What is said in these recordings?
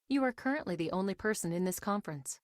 You are currently the only person in this conference.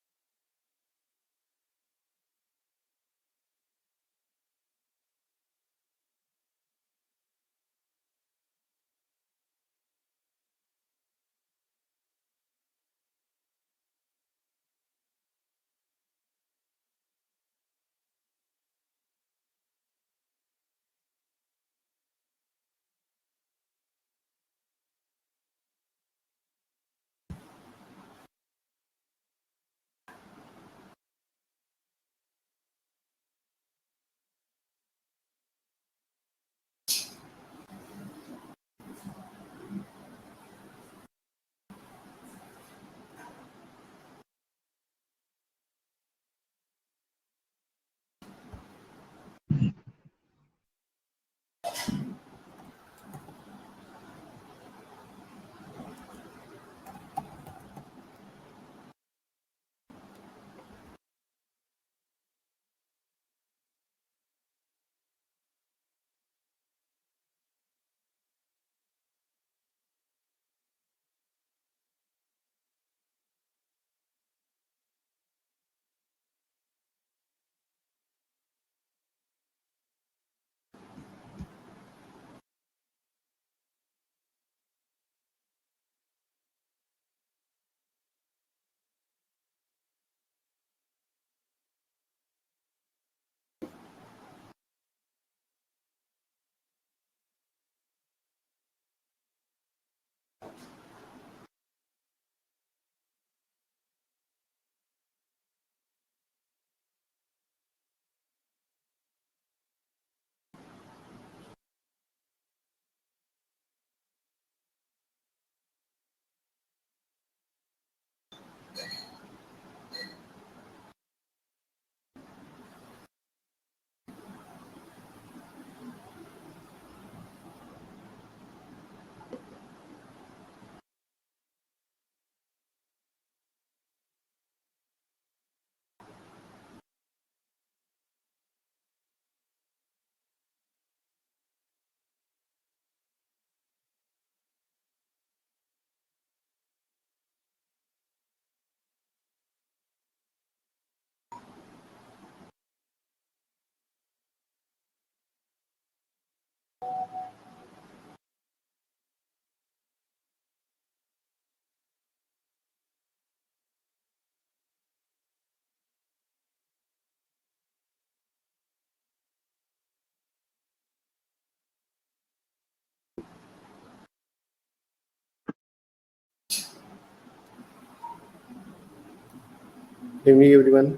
Good evening, everyone.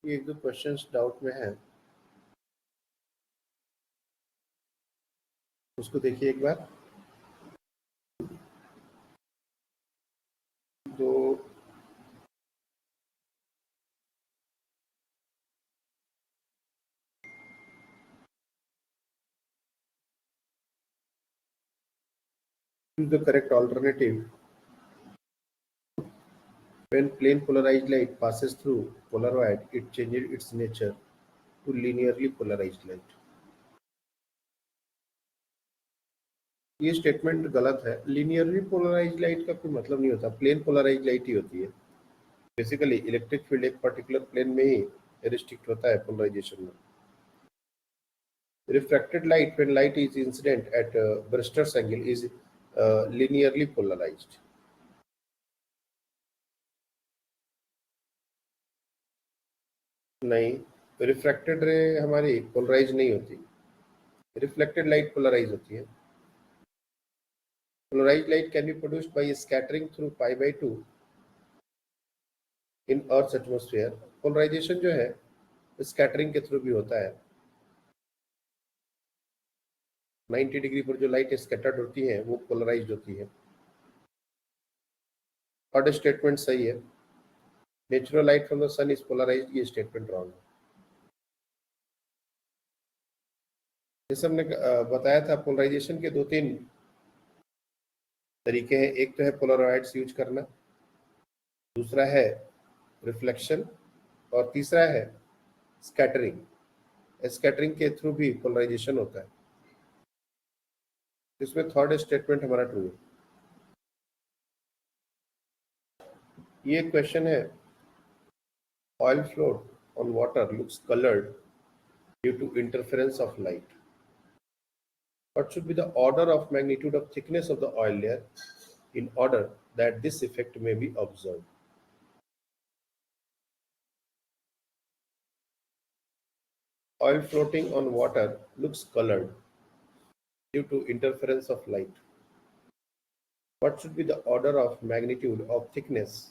ये एक दो questions doubt में है, उसको देखिए एक बार। तो choose the correct alternative when plane polarized light passes through Polaroid, it changes its nature to linearly polarized light. ये स्टेटमेंट गलत है। लिनियरली पोलराइज्ड लाइट का कोई मतलब नहीं होता, प्लेन पोलराइज्ड लाइट ही होती है। बेसिकली इलेक्ट्रिक फील्ड एक पर्टिकुलर प्लेन में ही रिस्ट्रिक्ट होता है पोलराइजेशन में। Refracted light, when light is incident at Brewster's angle, is linearly polarized. नहीं, रिफ्रैक्टेड रे हमारी पोलराइज नहीं होती, रिफ्लेक्टेड लाइट पोलराइज होती है। Polarize light can be produced by scattering through π/2 in earth atmosphere. Polarization जो है स्कैटरिंग के थ्रू भी होता है। 90 डिग्री पर जो लाइट स्कैटर्ड होती है वो पोलराइज्ड होती है। थर्ड स्टेटमेंट सही है, natural light from the sun is polarised, ये स्टेटमेंट रॉन्ग है। जैसे हमने बताया था, पोलराइजेशन के दो तीन तरीके हैं। एक तो है पोलराइड्स यूज करना, दूसरा है रिफ्लेक्शन, और तीसरा है स्कैटरिंग। स्कैटरिंग के थ्रू भी पोलराइजेशन होता है। इसमें थर्ड स्टेटमेंट हमारा ट्रू है। ये क्वेश्चन है, oil float on water looks coloured due to interference of light. What should be the order of magnitude of thickness of the oil layer in order that this effect may be observed? Oil floating on water looks colored due to interference of light. What should be the order of magnitude of thickness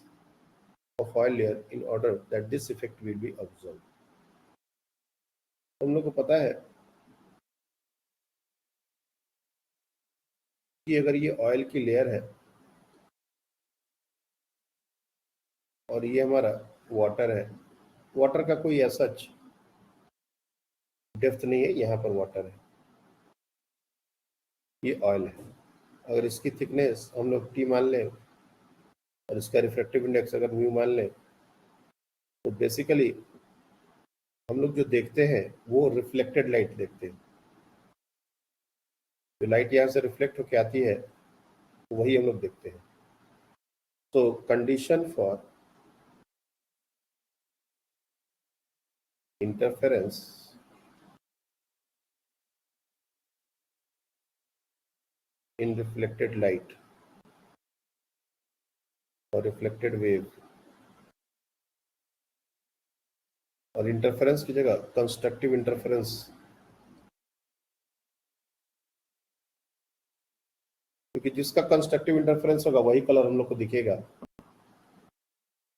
of oil layer in order that this effect will be observed? हम लोग को पता है कि अगर ये oil की layer है और ये हमारा वाटर है, वाटर का कोई ऐसा डेप्थ नहीं है, यहाँ पर वाटर है, ये ऑयल है। अगर इसकी थिकनेस हम लोग टी मान लें और इसका रिफ्रैक्टिव इंडेक्स अगर म्यू मान लें, तो बेसिकली हम लोग जो देखते हैं वो रिफ्लेक्टेड लाइट देखते हैं। जो लाइट यहाँ से रिफ्लेक्ट होकर आती है वही हम लोग देखते हैं। तो condition for interference in reflected light और रिफ्लेक्टेड वेव, और इंटरफेरेंस की जगह कंस्ट्रक्टिव इंटरफेरेंस, क्योंकि जिसका कंस्ट्रक्टिव इंटरफेरेंस होगा वही कलर हम लोग को दिखेगा।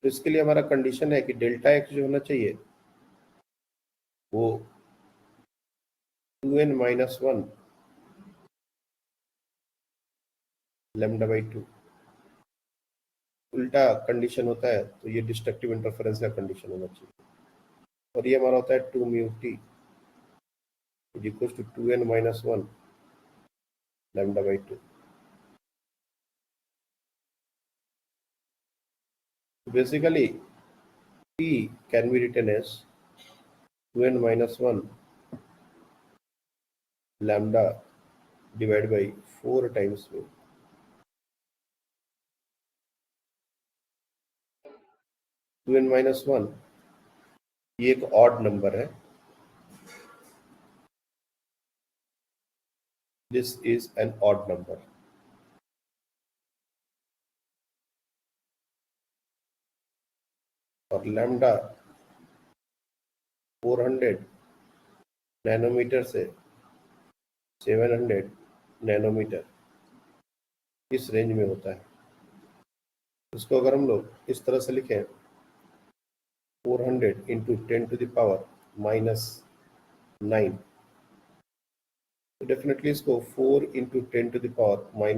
तो इसके लिए हमारा कंडीशन है कि डेल्टा एक्स जो होना चाहिए वो 2n-1 λ/2। उल्टा कंडीशन होता है तो ये डिस्ट्रक्टिव इंटरफेरेंस का कंडीशन होना चाहिए, और ये हमारा होता है 2μt = 2n-1 λ/2। Basically, T can be written as 2n-1 lambda divided by 4 times mu। 2n-1 ये एक ऑड नंबर है। This is an odd number। और लैम्डा 400 नैनोमीटर से 700 नैनोमीटर इस रेंज में होता है। इसको अगर हम लोग इस तरह से लिखें 400 × 10⁻⁹, तो डेफिनेटली इसको 4 ×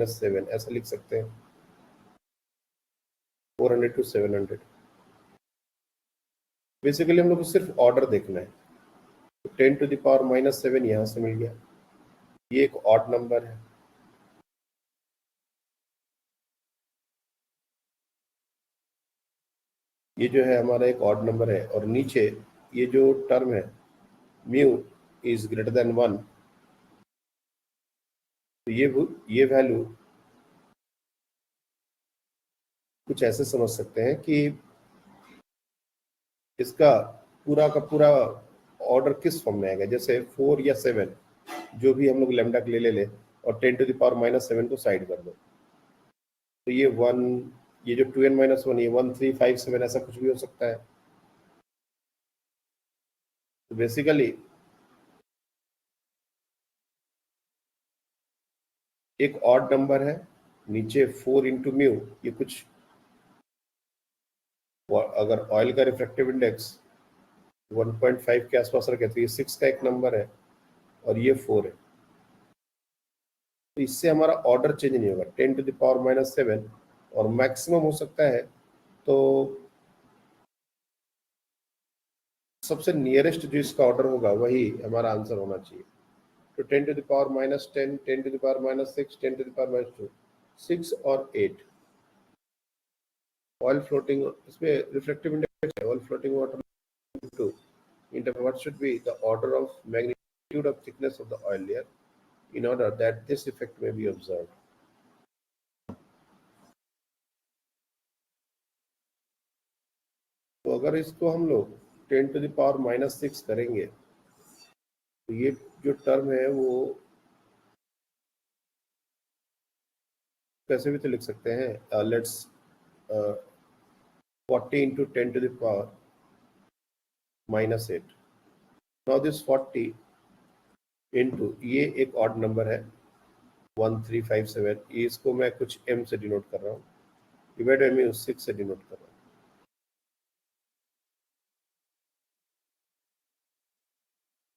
10⁻⁷ ऐसा लिख सकते हैं, 400 to 700। बेसिकली हम लोग को सिर्फ ऑर्डर देखना है। तो 10⁻⁷ यहाँ से मिल गया, ये एक ऑड नंबर है। ये जो है हमारा एक ऑड नंबर है, और नीचे ये जो टर्म है म्यू इज ग्रेटर देन 1, तो ये वैल्यू कुछ ऐसे समझ सकते हैं कि इसका पूरा का पूरा ऑर्डर किस फॉर्म में आएगा। जैसे 4 या 7 जो भी हम लोग लैम्डा के लिए ले लें और 10⁻⁷ को साइड कर दो, तो ये 1, ये जो 2n-1 ये 1, 3, 5, 7 ऐसा कुछ भी हो सकता है। तो बेसिकली एक ऑड नंबर है, नीचे 4 × म्यू, ये कुछ अगर ऑयल का रिफ्रैक्टिव इंडेक्स 1.5 के आसपास रखे तो ये 6 का एक नंबर है, और ये 4 है। तो इससे हमारा ऑर्डर चेंज नहीं होगा, 10⁻⁷, और मैक्सिमम हो सकता है तो सबसे नियरेस्ट जो इसका ऑर्डर होगा वही हमारा आंसर होना चाहिए। तो 10⁻⁻10, 10⁻⁶, 10⁻², 6 और 8 ऑयल फ्लोटिंग, इसमें reflective index all floating water to what should be the order of magnitude of thickness of the oil layer in order that this effect may be observed. तो अगर इसको हम लोग 10 to the power -6 करेंगे तो ये जो टर्म है वो कैसे भी तो लिख सकते हैं, let's 40 into 10 to the power -8. Now this 40 into ये एक ऑड नंबर है 1357, इसको मैं कुछ m से डिनोट कर रहा हूँ, डिवाइड में 6 से डिनोट कर रहा हूँ.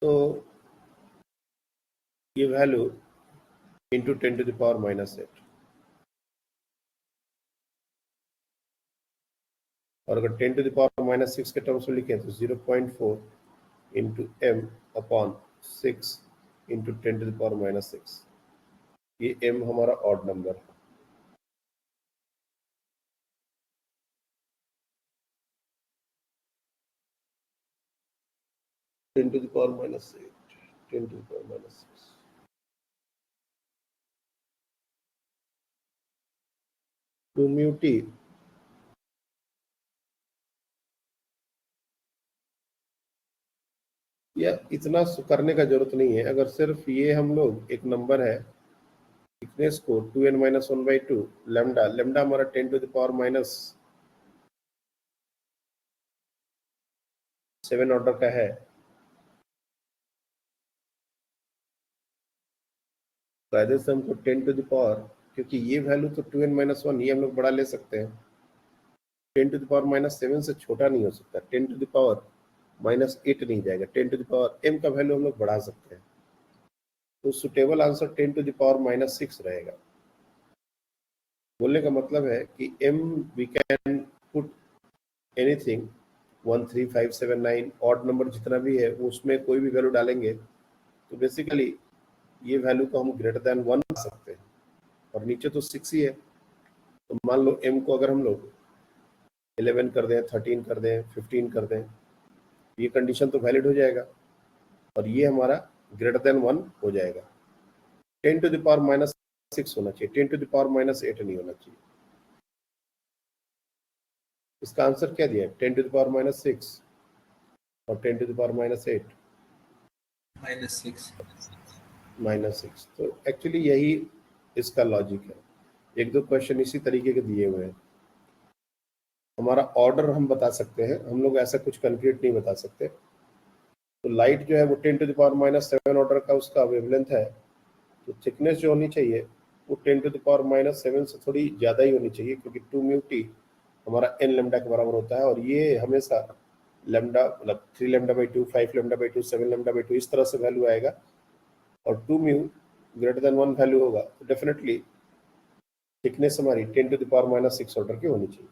तो ये value into 10 to the power -8, और अगर 10 to the power -6 के टर्म्स में लिखें तो 0.4 into m upon 6 into 10 to the power -6. ये m हमारा ऑड नंबर है. Ten to the power -8, 10 to the power -6. Two mu t या इतना करने का जरूरत नहीं है. अगर सिर्फ ये हम लोग एक नंबर है थिकनेस को 2n-1/2 लैम्डा, लैम्डा हमारा 10 to the power -7 ऑर्डर का है, कायदे से हमको 10 to the power, क्योंकि ये वैल्यू तो 2n-1 ये हम लोग बड़ा ले सकते हैं, 10 to the power -7 से छोटा नहीं हो सकता. 10 to the power -8 नहीं जाएगा. 10 to the power m का वैल्यू हम लोग बढ़ा सकते हैं. तो suitable answer 10 to the power -6 रहेगा. बोलने का मतलब है कि m we can put anything 1 3 5 7 9 odd number जितना भी है उसमें कोई भी वैल्यू डालेंगे तो बेसिकली ये वैल्यू को हम ग्रेटर देन 1 ला सकते हैं, और नीचे तो 6 ही है. तो मान लो m को अगर हम लोग 11 कर दें, 13 कर दें, 15 कर दें, ये कंडीशन तो वैलिड हो जाएगा और ये हमारा ग्रेटर देन 1 हो जाएगा. 10 to the power -6 होना चाहिए, 10 to the power -8 नहीं होना चाहिए. इसका आंसर क्या दिया है? 10 to the power -6 और 10 to the power -8 -6. तो एक्चुअली यही इसका लॉजिक है. एक दो क्वेश्चन इसी तरीके के दिए हुए हैं. हमारा ऑर्डर हम बता सकते हैं, हम लोग ऐसा कुछ कंक्रीट नहीं बता सकते. तो लाइट जो है वो 10 to the power -7 ऑर्डर का उसका वेवलेंथ है, तो थिकनेस जो होनी चाहिए वो 10 to the power -7 से थोड़ी ज़्यादा ही होनी चाहिए, क्योंकि 2 म्यू टी हमारा n लैम्डा के बराबर होता है, और ये हमेशा लैम्डा मतलब 3 λ/2, 5 λ/2, 7 λ/2 इस तरह से वैल्यू आएगा, और 2 म्यू ग्रेटर देन 1 वैल्यू होगा तो डेफिनेटली थिकनेस हमारी 10 to the power -6 ऑर्डर की होनी चाहिए.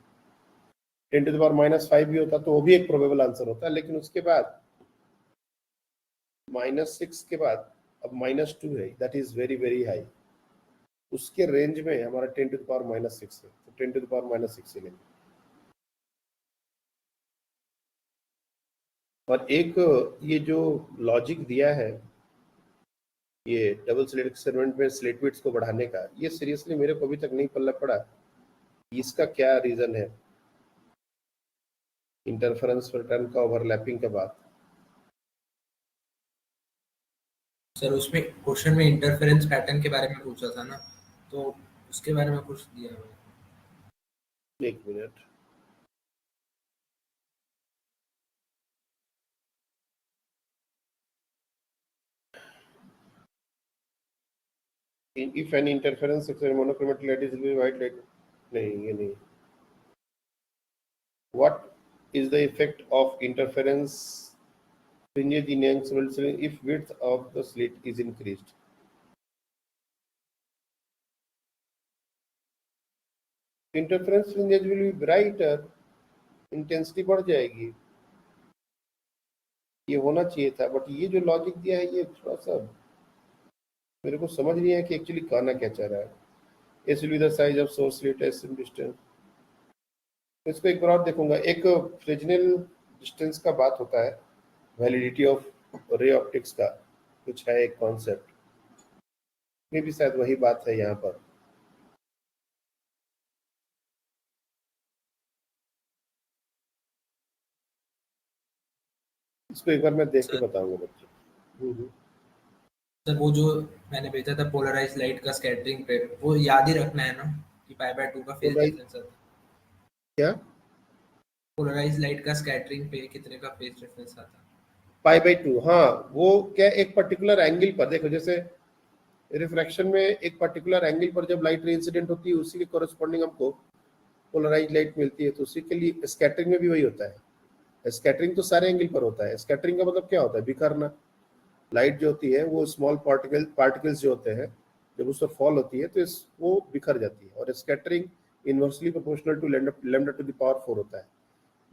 10 to the power -5 भी होता तो वो भी एक प्रोबेबल आंसर होता, लेकिन उसके बाद -6 के बाद अब -2 है, that is very very high. उसके रेंज में हमारा 10 to the power -6 है, तो 10 to the power -6 से लेंगे. और एक ये जो लॉजिक दिया है ये डबल स्लिट एक्सपेरिमेंट में स्लिट विड्थ को बढ़ाने का, ये सीरियसली मेरे को अभी तक नहीं पल्ला पड़ा. इसका क्या रीजन है? इंटरफेरेंस पैटर्न का ओवरलैपिंग के बाद सर उसमें क्वेश्चन में इंटरफेरेंस पैटर्न के बारे में पूछा था ना, तो उसके बारे में कुछ दिया है. एक minute. If an interference monochromatic light is white light, नहीं ये नहीं. What is the effect of interference fringes in young cells if width of the slit is increased? Interference fringes will be brighter, intensity बढ़ जाएगी. ये होना चाहिए था, but ये जो लॉजिक दिया है ये थोड़ा सा मेरे को समझ नहीं है कि एक्चुअली कहना क्या चाह रहा है. S will be the size of source slit, S in distance. इसको एक बार और देखूंगा। एक फ्रेजनेल डिस्टेंस का बात होता है, वैलिडिटी ऑफ रे ऑप्टिक्स का कुछ है एक कॉन्सेप्ट, में भी शायद वही बात है यहाँ पर। इसको एक बार मैं देख के सर बताऊंगा बच्चों। सर वो जो मैंने भेजा था पोलराइज लाइट का स्कैटरिंग पे, वो याद ही रखना है ना कि पाई बाय 2 का तो फेज भाई डिफरेंस आता है। क्या पोलराइज लाइट का स्कैटरिंग पे कितने का फेज डिफरेंस आता है? π/2, हाँ। वो क्या एक पर्टिकुलर एंगल पर देखो, जैसे रिफ्रैक्शन में एक पर्टिकुलर एंगल पर जब लाइट रे इंसिडेंट होती है उसी के कोरस्पॉन्डिंग हमको पोलराइज लाइट मिलती है, तो उसी के लिए स्कैटरिंग में भी वही होता है। स्कैटरिंग तो सारे एंगल पर होता है। स्कैटरिंग का मतलब क्या होता है? बिखरना। लाइट जो होती है वो स्मॉल पार्टिकल्स जो होते हैं, जब उस पर फॉल होती है तो वो बिखर जाती है। और scattering inversely proportional to lambda to the power 4 होता है।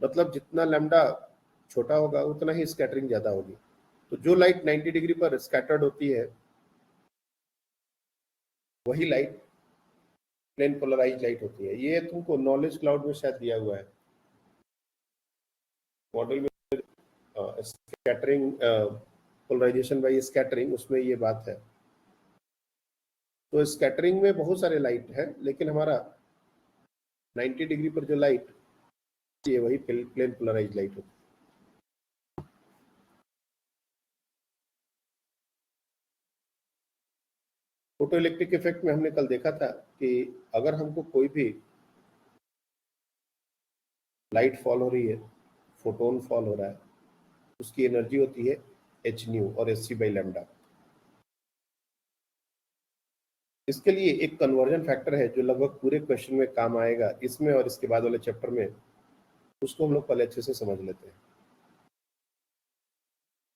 मतलब जितना लैम्डा छोटा होगा उतना ही स्कैटरिंग ज्यादा होगी। तो जो लाइट 90 डिग्री पर स्कैटर्ड होती है वही लाइट प्लेन पोलराइज लाइट होती है। ये तुमको नॉलेज क्लाउड में शायद दिया हुआ है मॉडल में, स्कैटरिंग पोलराइजेशन बाय स्कैटरिंग, उसमें ये बात है। तो स्कैटरिंग में बहुत सारे लाइट है, लेकिन हमारा 90 डिग्री पर जो लाइट ये वही प्लेन पोलराइज लाइट होती है। फोटो इलेक्ट्रिक इफेक्ट में हमने कल देखा था कि अगर हमको कोई भी लाइट फॉल हो रही है, फोटोन फॉल हो रहा है, उसकी एनर्जी होती है एच न्यू और एस सी बाई लैम्डा। इसके लिए एक कन्वर्जन फैक्टर है जो लगभग पूरे क्वेश्चन में काम आएगा, इसमें और इसके बाद वाले चैप्टर में। उसको हम लोग पहले अच्छे से समझ लेते हैं।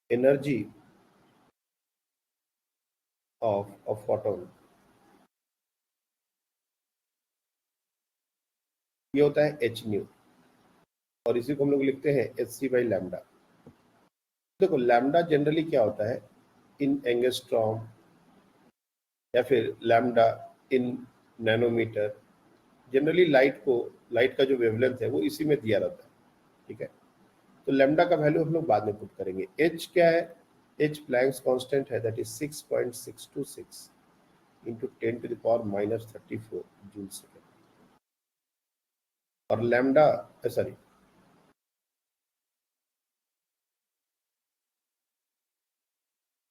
एनर्जी ऑफ फोटोन ये होता है एच न्यू, और इसी को हम लोग लिखते हैं एच सी बाई लैम्डा। देखो लैम्डा जनरली क्या होता है, इन एंगस्ट्रॉम या फिर लैम्डा इन नैनोमीटर। जनरली लाइट का जो वेवलेंथ है वो इसी में दिया रहता है, ठीक है। तो लैम्डा का वैल्यू हम लोग बाद में पुट करेंगे। एच क्या है? एच प्लैंक्स कांस्टेंट है, that is 6.626 into 10 to the power minus 34 joule second. और लैम्डा सॉरी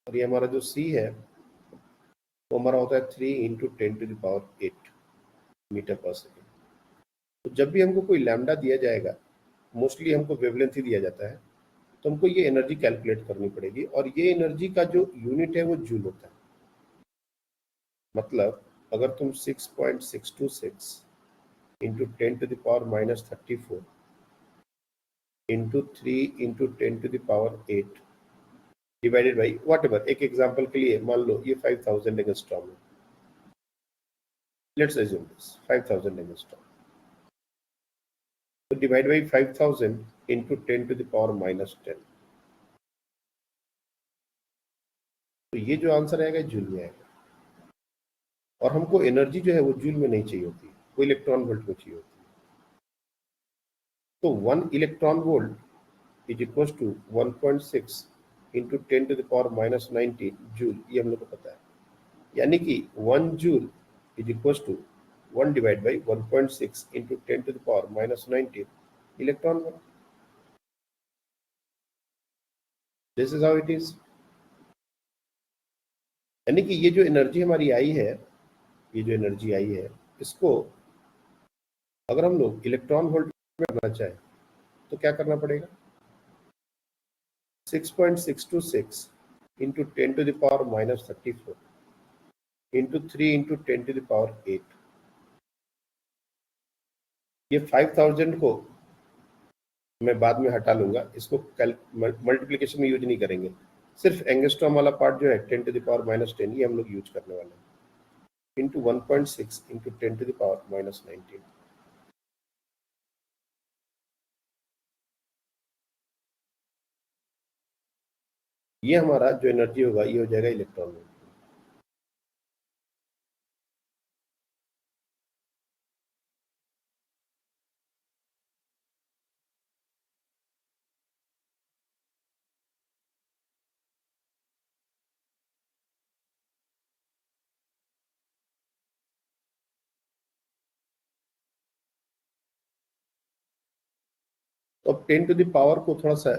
और ये हमारा जो सी है वो हमारा होता है 3 into 10 to the power 8 metre per second. तो जब भी हमको कोई लैम्डा दिया जाएगा, मोस्टली हमको वेवलेंथ ही दिया जाता है, तो हमको ये एनर्जी कैलकुलेट करनी पड़ेगी। और ये एनर्जी का जो यूनिट है वो जूल होता है। मतलब अगर तुम 6.626 into 10 to the power minus 34 into 3 into 10 to the power 8 divided by whatever, एक एग्जाम्पल के लिए मान लो ये 5000 एंगस्ट्रॉम है, लेट्स अज्यूम दिस 5000 एंगस्ट्रॉम, तो divide by 5000 into 10 to the power minus 10, तो ये जो आंसर आएगा जूल में आएगा। और हमको एनर्जी जो है वो जूल में नहीं चाहिए होती, वो इलेक्ट्रॉन वोल्ट में चाहिए होती है। तो 1 electron volt is equal to 1.6 into 10 to the power minus 90 joule, ये हम लोग को पता है। यानी कि 1 joule is equal to 1 divide by 1.6 into 10 to the power minus 90 electron volt. This is how it is. यानी कि ये जो एनर्जी हमारी आई है, ये जो एनर्जी आई है, इसको अगर हम लोग इलेक्ट्रॉन वोल्ट में करना चाहें तो क्या करना पड़ेगा? 6.626 into 10 to the power minus 34 into 3 into 10 to the power 8। ये 5000 को मैं बाद में हटा लूंगा, इसको मल्टीप्लीकेशन में यूज नहीं करेंगे। सिर्फ एंगस्ट्रॉम वाला पार्ट जो है 10 टू द पावर माइनस 10 ये हम लोग यूज करने वाले हैं, into 1.6 into 10 to the power minus 19। ये हमारा जो एनर्जी होगा ये हो जाएगा इलेक्ट्रॉन में। तो अब 10 टू द पावर को थोड़ा सा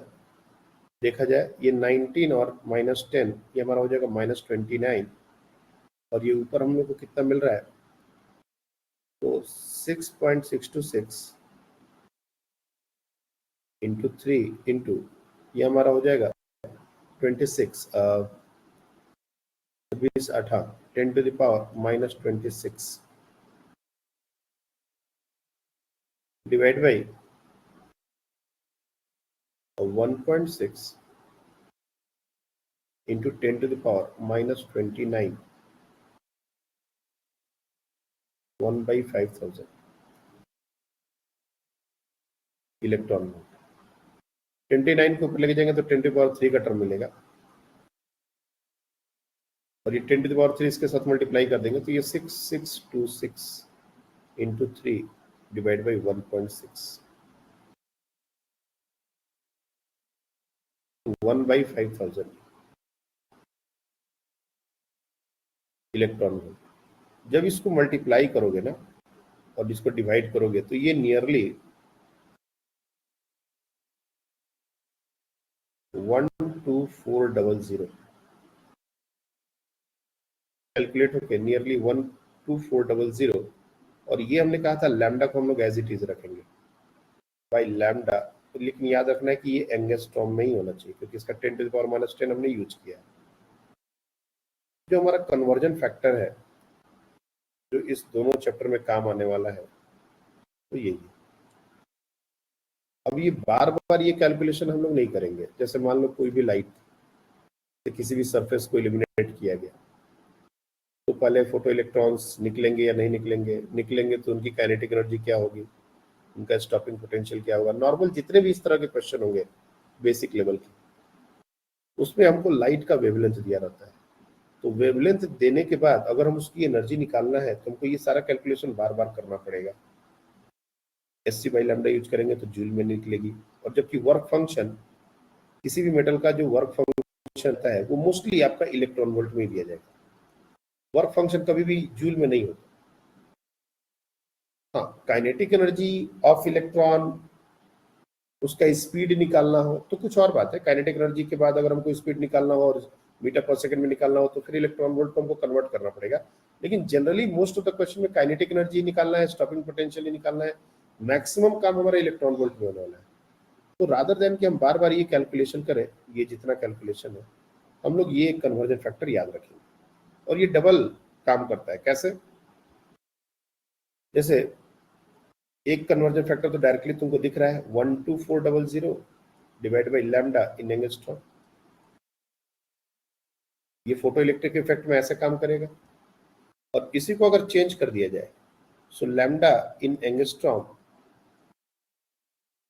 देखा जाए, ये 19 और -10 ये हमारा हो जाएगा -29, और ये ऊपर हम लोग को कितना मिल रहा है, तो 6.626 इंटू 3 इंटू ये हमारा हो जाएगा 26, 20 8 10 to the power -26 divide by 1.6 into 10 to the power -29 1/5000 electron volt. 29 को ऊपर लेके जाएंगे तो 10 टू पावर 3 का टर्म मिलेगा, और ये 10 टू द पावर 3 इसके साथ मल्टीप्लाई कर देंगे तो ये 6626 into 3 divide by 1.6 1/5000 electron volt. जब इसको मल्टीप्लाई करोगे ना और इसको डिवाइड करोगे तो ये नियरली 12400 कैलकुलेट होके नियरली 12400, और ये हमने कहा था लैम्डा को हम लोग एज इट इज रखेंगे बाय लैम्डा, लेकिन याद रखना है कि ये एंगस्ट्रॉम में ही होना चाहिए क्योंकि इसका 10 टू द पावर -10 हमने यूज किया है। जो हमारा कन्वर्जन फैक्टर है जो इस दोनों चैप्टर में काम आने वाला है तो यही है। अब ये बार बार ये कैलकुलेशन हम लोग नहीं करेंगे। जैसे मान लो कोई भी लाइट से किसी भी सरफेस को इल्यूमिनेट किया गया तो पहले फोटो इलेक्ट्रॉन्स निकलेंगे या नहीं निकलेंगे, निकलेंगे तो उनकी काइनेटिक एनर्जी क्या होगी, उनका स्टॉपिंग पोटेंशियल क्या होगा। नॉर्मल जितने भी इस तरह के क्वेश्चन होंगे बेसिक लेवल के, उसमें हमको लाइट का वेवलेंथ दिया रहता है। तो वेवलेंथ देने के बाद अगर हम उसकी एनर्जी निकालना है तो हमको ये सारा कैलकुलेशन बार बार करना पड़ेगा। SC बाई लैम्डा यूज करेंगे तो जूल में निकलेगी, और जबकि वर्क फंक्शन किसी भी मेटल का जो वर्क फंक्शन होता है वो मोस्टली आपका इलेक्ट्रॉन वोल्ट में ही दिया जाएगा। वर्क फंक्शन कभी भी जूल में नहीं होता। हाँ, काइनेटिक एनर्जी ऑफ इलेक्ट्रॉन, उसका स्पीड निकालना हो तो कुछ और बात है। काइनेटिक एनर्जी के बाद अगर हमको स्पीड निकालना हो और मीटर पर सेकंड में निकालना हो तो फिर इलेक्ट्रॉन वोल्ट को हमको कन्वर्ट करना पड़ेगा। लेकिन generally most of the question में काइनेटिक एनर्जी निकालना है, स्टॉपिंग पोटेंशियल निकालना है, मैक्सिमम काम हमारा इलेक्ट्रॉन वोल्ट में होने वाला है। तो रादर देन कि हम बार बार ये कैलकुलेशन करें, ये जितना कैलकुलेशन है हम लोग ये कन्वर्जन फैक्टर याद रखेंगे, और ये डबल काम करता है। कैसे? जैसे एक कन्वर्जन फैक्टर तो डायरेक्टली तुमको दिख रहा है 12400 divide by lambda in angstrom. ये फोटो इलेक्ट्रिक इफेक्ट में ऐसे काम करेगा, और इसी को अगर चेंज कर दिया जाए so lambda in angstrom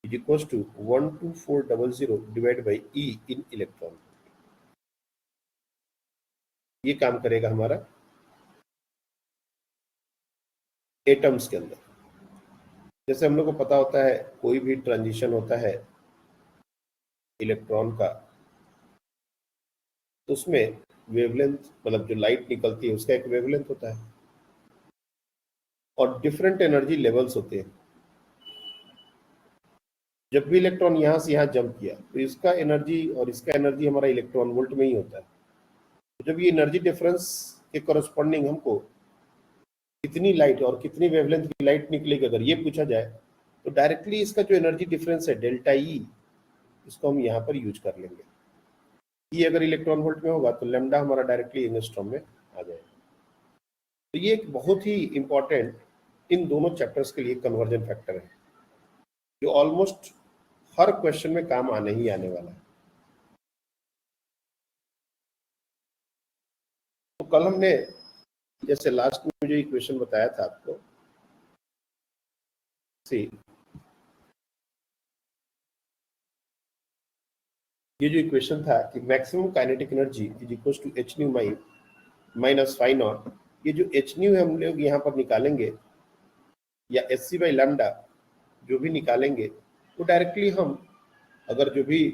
is equal to 12400 divide by e in electron. ये काम करेगा हमारा एटम्स के अंदर। जैसे हम लोग को पता होता है कोई भी ट्रांजिशन होता है इलेक्ट्रॉन का तो उसमें वेवलेंथ, मतलब जो लाइट निकलती है उसका एक वेवलेंथ होता है, और डिफरेंट एनर्जी लेवल्स होते हैं। जब भी इलेक्ट्रॉन यहाँ से यहाँ जंप किया तो इसका एनर्जी और इसका एनर्जी हमारा इलेक्ट्रॉन वोल्ट में ही होता है। तो जब ये एनर्जी डिफरेंस के कॉरस्पॉन्डिंग हमको कितनी लाइट और कितनी वेवलेंथ की लाइट निकलेगी अगर ये पूछा जाए तो डायरेक्टली इसका जो एनर्जी डिफरेंस है डेल्टा ई, इसको हम यहाँ पर यूज कर लेंगे। ये अगर इलेक्ट्रॉन वोल्ट में होगा तो लैम्डा हमारा डायरेक्टली एंगस्ट्रॉम में आ जाएगा। तो ये एक बहुत ही इंपॉर्टेंट इन दोनों चैप्टर्स के लिए कन्वर्जन फैक्टर है जो ऑलमोस्ट हर क्वेश्चन में काम आने ही आने वाला है। तो कल हमने जैसे लास्ट में जो इक्वेशन बताया था आपको, ये जो इक्वेशन था कि maximum kinetic energy is equal to h nu minus phi naught, ये जो एच न्यू है हम लोग यहाँ पर निकालेंगे या एस सी बाई लैम्डा जो भी निकालेंगे वो डायरेक्टली हम अगर जो भी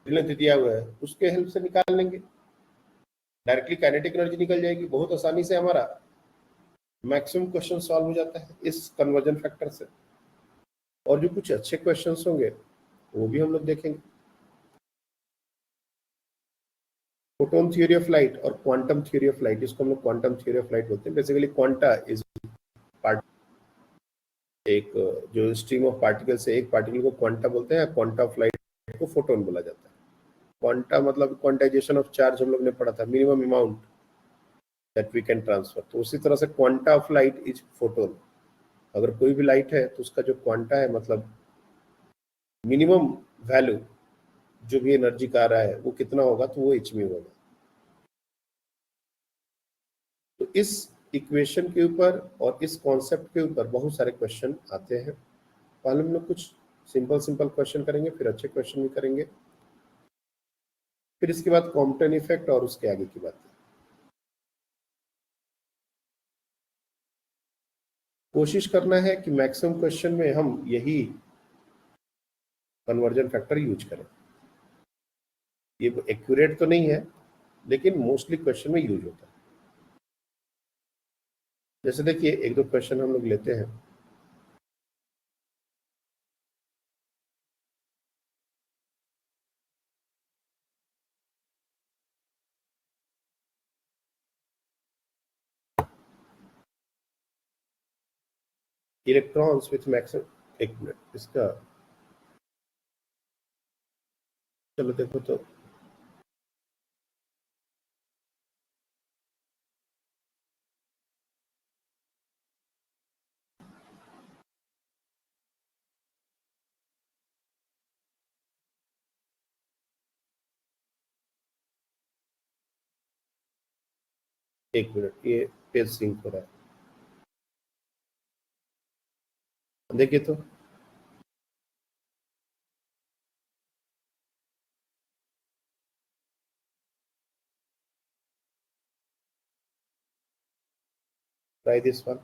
वेवलेंथ दिया हुआ है उसके हेल्प से निकाल लेंगे, डायरेक्टली काइनेटिक एनर्जी निकल जाएगी। बहुत आसानी से हमारा मैक्सिमम क्वेश्चन सॉल्व हो जाता है इस कन्वर्जन फैक्टर से। और जो कुछ अच्छे क्वेश्चंस होंगे वो भी हम लोग देखेंगे। फोटोन थ्योरी ऑफ लाइट और क्वांटम थ्योरी ऑफ लाइट, इसको हम लोग क्वांटम थ्योरी ऑफ लाइट बोलते हैं। बेसिकली क्वांटा इज पार्ट, एक जो स्ट्रीम ऑफ पार्टिकल से एक पार्टिकल को क्वांटा बोलते हैं, क्वांटा ऑफ लाइट को फोटोन बोला जाता है। क्वांटा मतलब क्वांटाइजेशन ऑफ चार्ज हम लोग ने पढ़ा था, minimum amount that we can transfer. तो उसी तरह से quanta of light is photon. अगर कोई भी लाइट है तो उसका जो क्वांटा है, मतलब मिनिमम वैल्यू जो भी एनर्जी का आ रहा है वो कितना होगा, तो वो एच में होगा। तो इस इक्वेशन के ऊपर और इस कॉन्सेप्ट के ऊपर बहुत सारे क्वेश्चन आते हैं। पहले हम लोग कुछ सिंपल क्वेश्चन करेंगे, फिर अच्छे क्वेश्चन भी करेंगे, फिर इसके बाद कॉम्पटन इफेक्ट और उसके आगे की बात। कोशिश करना है कि मैक्सिमम क्वेश्चन में हम यही कन्वर्जन फैक्टर यूज करें। ये एक्यूरेट तो नहीं है, लेकिन मोस्टली क्वेश्चन में यूज होता है। जैसे देखिए, एक दो क्वेश्चन हम लोग लेते हैं। इलेक्ट्रॉन्स विथ मैक्सिमम, एक मिनट, इसका चलो देखो तो। एक मिनट, ये पेज सिंक हो रहा है, देखिए तो। Try this one.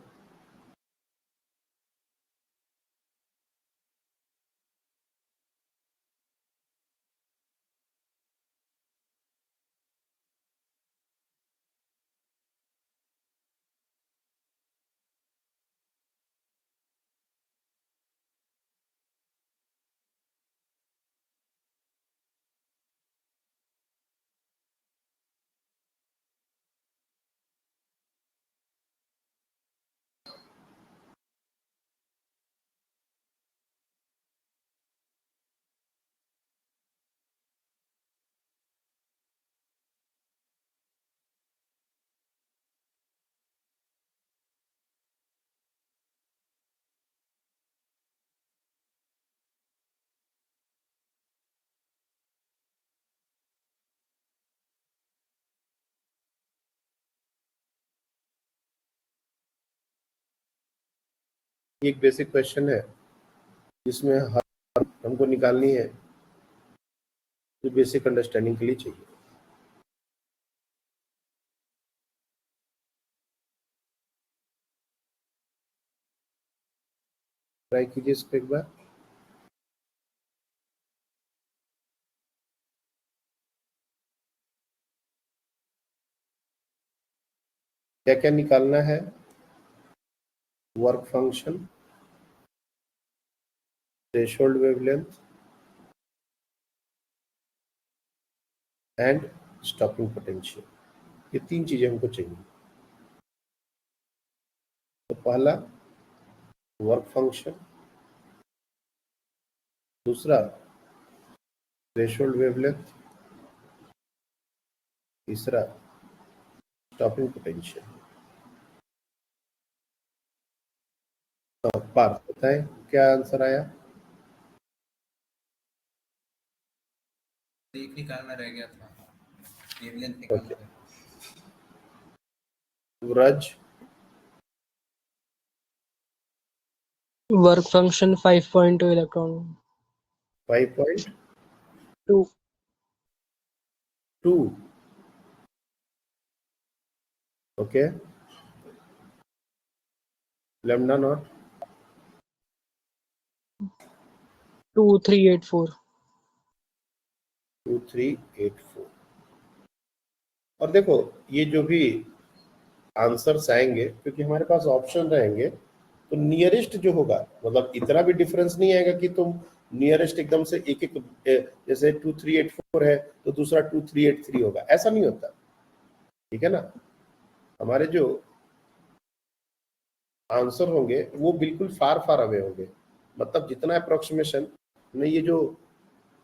ये एक बेसिक क्वेश्चन है जिसमें हमको निकालनी है, जो बेसिक अंडरस्टैंडिंग के लिए चाहिए। ट्राई कीजिए इसको एक बार। क्या क्या निकालना है? Work function, threshold wavelength and stopping potential. ये तीन चीजें हमको चाहिए। तो पहला वर्क फंक्शन, दूसरा थ्रेशोल्ड वेवलेंथ, तीसरा स्टॉपिंग पोटेंशियल। तो पार्थ बताएं क्या आंसर आया? एक निकालना रह गया था, वेवलेंथ निकालना Okay. था। Vraj, Work function 5.2 electron. 5.2, 2. okay. Lambda naught, 2384. 2384। और देखो, ये जो भी आंसर्स आएंगे, क्योंकि हमारे पास ऑप्शन रहेंगे, तो नियरेस्ट जो होगा, मतलब इतना भी डिफरेंस नहीं आएगा कि तुम नियरेस्ट एकदम से एक एक, जैसे 2384 है तो दूसरा 2383 होगा, ऐसा नहीं होता, ठीक है ना। हमारे जो आंसर होंगे वो बिल्कुल फार फार अवे होंगे, मतलब जितना अप्रोक्सीमेशन ने ये जो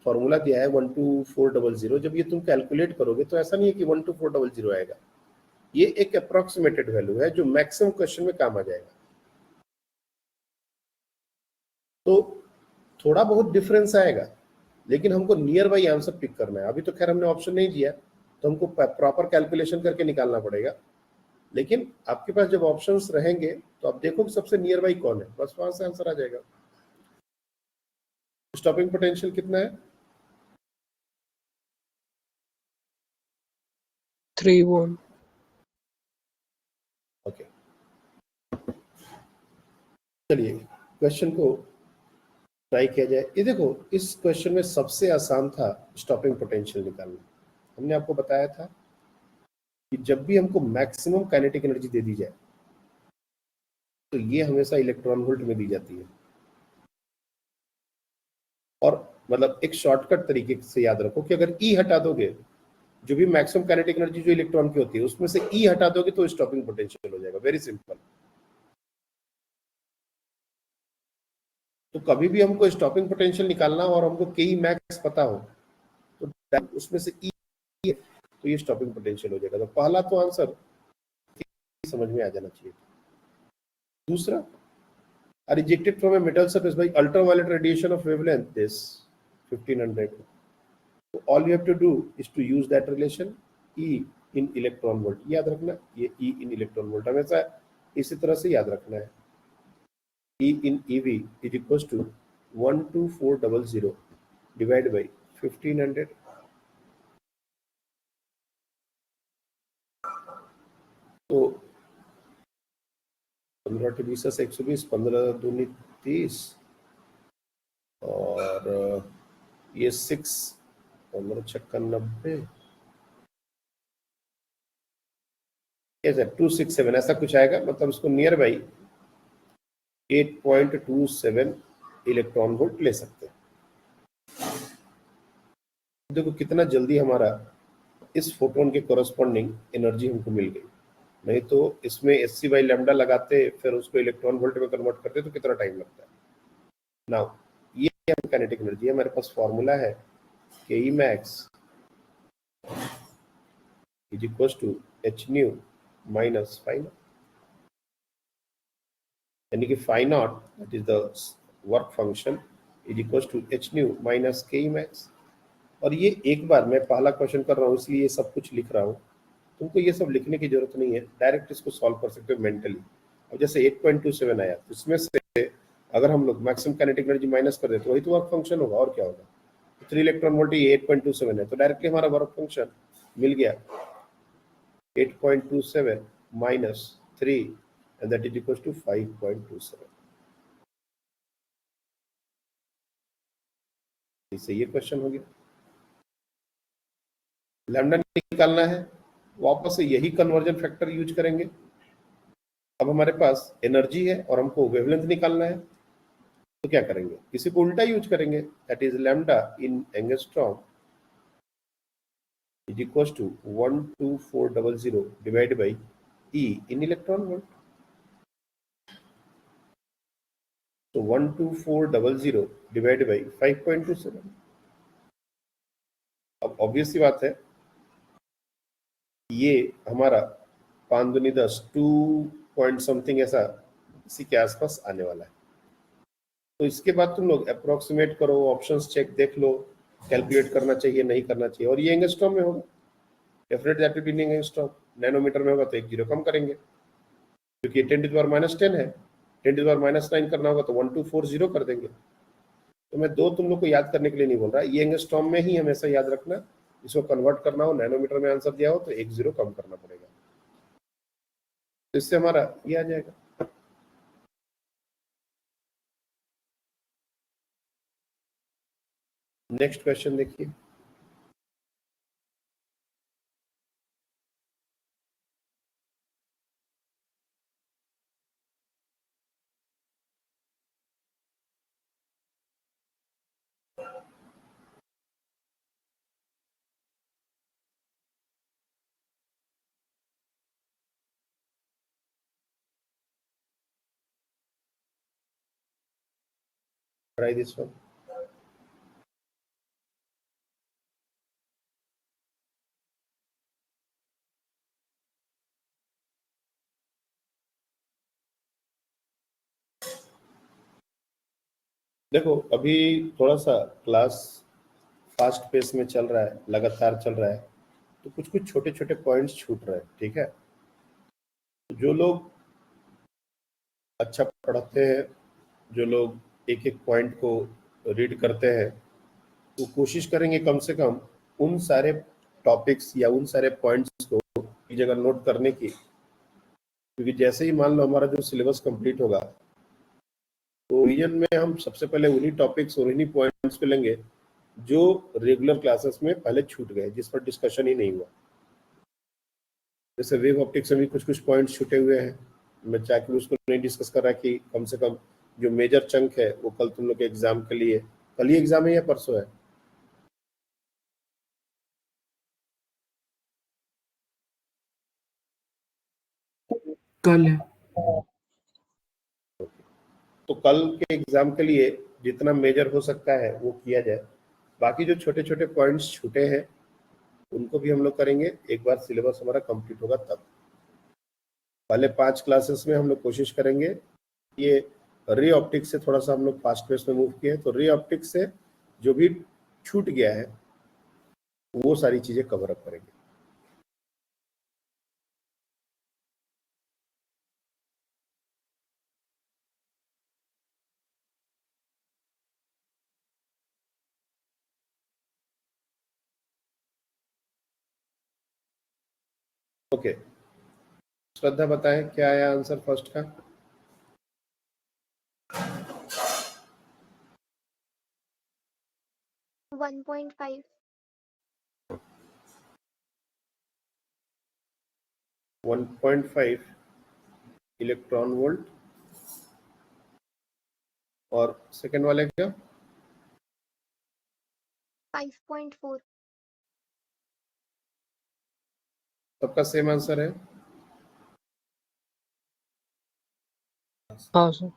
फॉर्मूला दिया है 12400, जब ये तुम कैलकुलेट करोगे तो ऐसा नहीं है कि 12400 आएगा, ये एक अप्रोक्सीमेटेड वैल्यू है जो मैक्सिमम क्वेश्चन में काम आ जाएगा। तो थोड़ा बहुत डिफरेंस आएगा, लेकिन हमको नियर बाई आंसर पिक करना है। अभी तो खैर हमने ऑप्शन नहीं दिया, तो हमको प्रॉपर कैलकुलेशन करके निकालना पड़ेगा, लेकिन आपके पास जब ऑप्शंस रहेंगे तो आप देखो कि सबसे नियर बाई कौन है, बस वहां से आंसर आ जाएगा। स्टॉपिंग पोटेंशियल कितना है? 3 volt. ओके, चलिए क्वेश्चन को ट्राई किया जाए। ये देखो, इस क्वेश्चन में सबसे आसान था स्टॉपिंग पोटेंशियल निकालना। हमने आपको बताया था कि जब भी हमको मैक्सिमम काइनेटिक एनर्जी दे दी जाए तो ये हमेशा इलेक्ट्रॉन वोल्ट में दी जाती है, और मतलब एक शॉर्टकट तरीके से याद रखो कि अगर ई हटा दोगे, जो भी मैक्सिमम काइनेटिक एनर्जी जो इलेक्ट्रॉन की होती है उसमें से ई हटा दोगे तो स्टॉपिंग पोटेंशियल हो जाएगा। Very simple. तो कभी भी हमको स्टॉपिंग पोटेंशियल निकालना हो और हमको के ई मैक्स पता हो तो उसमें से ई, तो ये स्टॉपिंग पोटेंशियल हो जाएगा। तो पहला तो आंसर समझ में आ जाना चाहिए। दूसरा, are ejected from a metal surface by ultraviolet radiation of wavelength this 1500. So all you have to do is to use that relation E in electron volt. याद रखना, ये E in electron volt हमेशा इसी तरह से याद रखना है। E in EV is equals to 12400 divided by 1500. तो 15 से 120, 15 दूनी 30, और ये 6, 15 छक्कन 90, 267 ऐसा कुछ आएगा, मतलब इसको नियर बाई 8.27 इलेक्ट्रॉन वोल्ट ले सकते हैं। देखो कितना जल्दी हमारा इस फोटोन के कोरस्पॉन्डिंग एनर्जी हमको मिल गई। नहीं तो इसमें एस सी बाई लैम्डा लगाते फिर उसको इलेक्ट्रॉन वोल्ट में कन्वर्ट करते तो कितना टाइम लगता है। नाउ ये काइनेटिक एनर्जी है, हमारे पास फॉर्मूला है K E max is equals to h nu minus phi not, यानी कि phi not that is the work function is equals to h nu minus K E max. और ये एक बार मैं पहला क्वेश्चन कर रहा हूँ इसलिए ये सब कुछ लिख रहा हूँ, तुमको ये सब लिखने की जरूरत नहीं है, डायरेक्ट इसको सॉल्व कर सकते हो मेंटली। अब जैसे 8.27 आया तो इसमें से अगर हम लोग मैक्सिमम काइनेटिक एनर्जी माइनस कर दे तो वही तो वर्क फंक्शन होगा, और क्या होगा। 3 इलेक्ट्रॉन वोल्ट ये 8.27 है, तो डायरेक्टली हमारा वर्क फंक्शन मिल गया 8.27 minus 3 and that is equal to 5.27। इससे ये क्वेश्चन हो गया। लैम्डा निकालना है, वापस से यही कन्वर्जन फैक्टर यूज करेंगे। अब हमारे पास एनर्जी है और हमको वेवलेंथ निकालना है, तो क्या करेंगे, इसी को उल्टा यूज करेंगे, that is lambda in angstrom is equal to 12400 divide by e in electron volt. तो 12400 डिवाइड बाई 5.27। अब ऑब्वियस सी बात है ये हमारा 5 दूनी 10, 2 पॉइंट समथिंग ऐसा इसी के आसपास आने वाला है। तो इसके बाद तुम लोग अप्रोक्सीमेट करो, ऑप्शंस चेक देख लो, कैलकुलेट करना चाहिए नहीं करना चाहिए। और ये एंगस्ट्रॉम में होगा, definite that will be in angstrom. Nanometre में होगा तो एक जीरो कम करेंगे, क्योंकि 10⁻10 है, 10⁻9 करना होगा तो 1240 कर देंगे। तो मैं दो तुम लोग को याद करने के लिए नहीं बोल रहा, ये एंगस्ट्रॉम में ही हमेशा याद रखना। इसको कन्वर्ट करना हो, नैनोमीटर में आंसर दिया हो तो एक जीरो कम करना पड़ेगा, तो इससे हमारा ये आ जाएगा। नेक्स्ट क्वेश्चन देखिए। try this one. देखो अभी थोड़ा सा क्लास फास्ट पेस में चल रहा है, लगातार चल रहा है, तो कुछ कुछ छोटे छोटे पॉइंट्स छूट रहे हैं, ठीक है। जो लोग अच्छा पढ़ते हैं, जो लोग एक एक पॉइंट को रीड करते हैं, वो कोशिश करेंगे कम से कम उन सारे टॉपिक्स या उन सारे पॉइंट्स को एक जगह नोट करने की, क्योंकि जैसे ही मान लो हमारा जो सिलेबस कंप्लीट होगा तो रीजन में हम सबसे पहले उन्हीं टॉपिक्स और उन्हीं पॉइंट्स को लेंगे जो रेगुलर क्लासेस में पहले छूट गए, जिस पर डिस्कशन ही नहीं हुआ। जैसे वेव ऑप्टिक्स में भी कुछ कुछ पॉइंट्स छूटे हुए हैं, मैं चाह के उसको नहीं डिस्कस कर रहा कि कम से कम जो मेजर चंक है वो कल तुम लोग के एग्जाम के लिए, कल ही एग्जाम है या परसों है? कल है। तो कल के एग्जाम के लिए जितना मेजर हो सकता है वो किया जाए। बाकी जो छोटे छोटे पॉइंट्स छूटे हैं उनको भी हम लोग करेंगे एक बार सिलेबस हमारा कंप्लीट होगा तब। पहले 5 क्लासेस में हम लोग कोशिश करेंगे, ये रे ऑप्टिक्स से थोड़ा सा हम लोग फास्ट पेस में मूव किए, तो रे ऑप्टिक्स से जो भी छूट गया है वो सारी चीजें कवर अप करेंगे। ओके, श्रद्धा बताएं क्या आया आंसर फर्स्ट का? वन पॉइंट 1.5 इलेक्ट्रॉन वोल्ट, और सेकंड वाले क्या? 5.4। सबका सेम आंसर है? हाँ sir.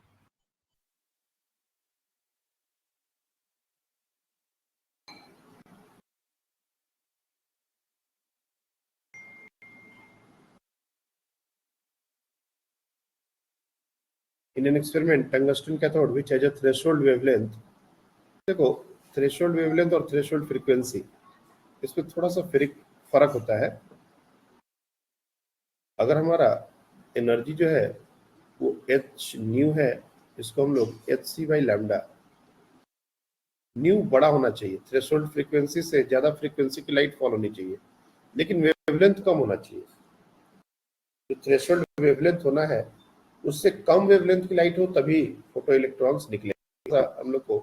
In an experiment, tungsten cathode which has a threshold wavelength, देखो थ्रेशोल्ड वेवलेंथ और थ्रेशोल्ड फ्रीक्वेंसी इसमें थोड़ा सा फर्क होता है। अगर हमारा एनर्जी जो है वो एच न्यू है, इसको हम लोग h c by lambda, nu बड़ा होना चाहिए, थ्रेशोल्ड फ्रीक्वेंसी से ज्यादा फ्रीक्वेंसी की लाइट फॉल होनी चाहिए, लेकिन वेवलेंथ कम होना चाहिए। जो थ्रेशोल्ड वेवलेंथ होना है उससे कम वेवलेंथ की लाइट हो तभी फोटो इलेक्ट्रॉन्स निकले। हम लोग को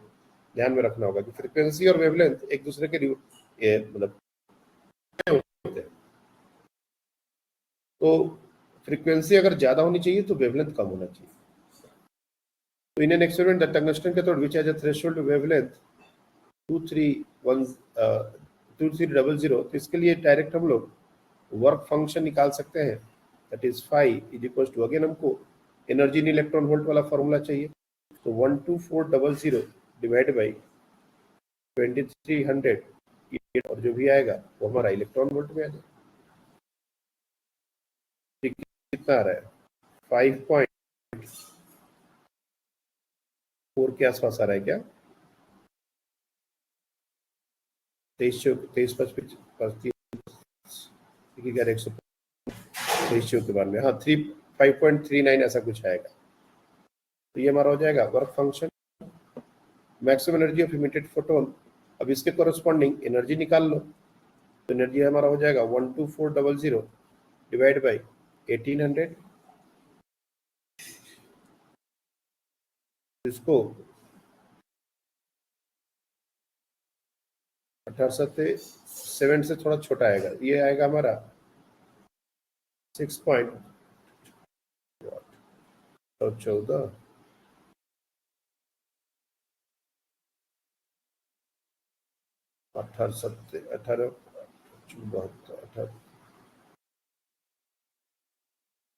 ध्यान में रखना होगा कि फ्रीक्वेंसी और वेवलेंथ एक दूसरे के मतलब होते हैं। तो फ्रीक्वेंसी अगर ज्यादा होनी चाहिए तो वेवलेंथ कम होना चाहिए। तो in an experiment the tungsten cathode which has a threshold wavelength 2300, तो इसके लिए डायरेक्ट हम लोग वर्क फंक्शन निकाल सकते हैं, that is phi is equal to, again हमको एनर्जी इन इलेक्ट्रॉन वोल्ट वाला फॉर्मूला चाहिए, तो 12400 डिवाइड बाई 2300, और जो भी आएगा वो हमारा इलेक्ट्रॉन वोल्ट में आ जाएगा। कितना आ रहा है? 5.4 के आसपास आ रहा है क्या? 23 हाँ 5.39 ऐसा कुछ आएगा। तो ये हमारा हो जाएगा work function, maximum energy of emitted photon. अब इसके कोरस्पॉन्डिंग एनर्जी निकाल लो, तो एनर्जी हमारा हो जाएगा 12400 डिवाइड बाई 1800, इसको 18/7 से थोड़ा छोटा आएगा, ये आएगा हमारा 6.14,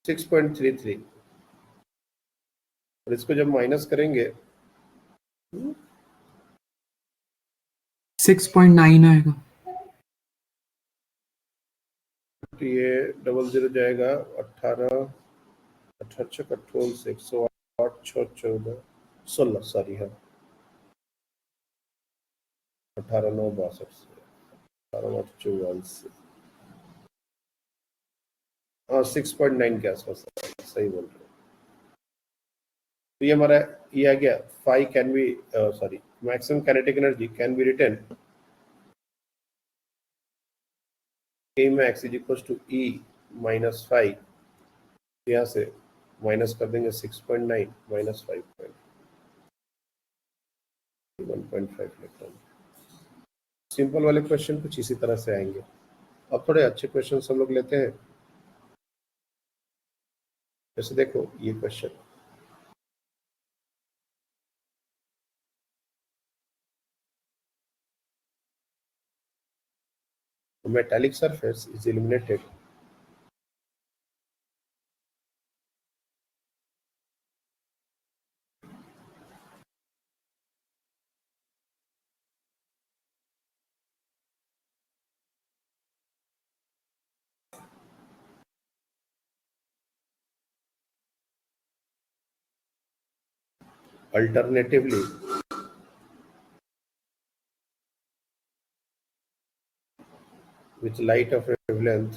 6.33, और इसको जब माइनस करेंगे 6.9 आएगा। तो ये 00 जाएगा 18 18 18 से 108 6 14 16 सॉरी हाँ 18 9 62 से 18 8 44 से हाँ 6.9 के आसपास सही बोल रहे हो। तो ये हमारा ये आ गया phi can be sorry maximum kinetic energy can be written K max is equals to E minus 5 यहाँ से माइनस कर देंगे 6.9 माइनस 1.5 इलेक्ट्रॉन। सिंपल वाले क्वेश्चन कुछ इसी तरह से आएंगे। अब थोड़े अच्छे क्वेश्चन हम लोग लेते हैं। जैसे देखो ये question metallic surface is illuminated alternatively with light of wavelength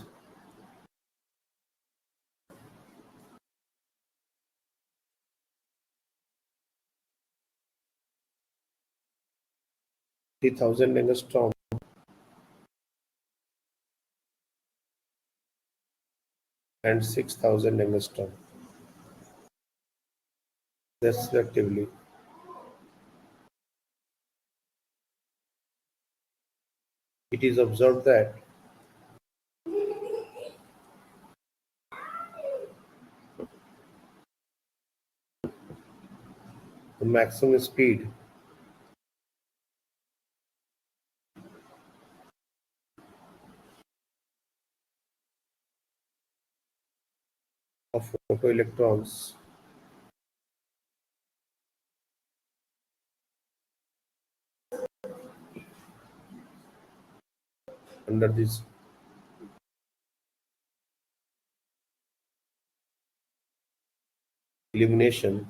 thousand angstrom and 6,000 angstrom respectively. It is observed that the maximum speed of photoelectrons under this illumination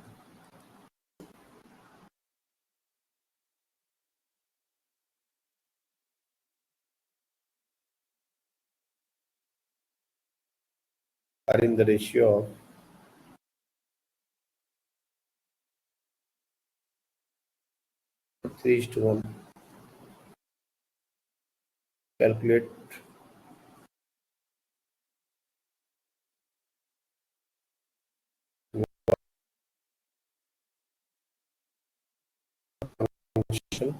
are in the ratio of 3:1. Calculate function.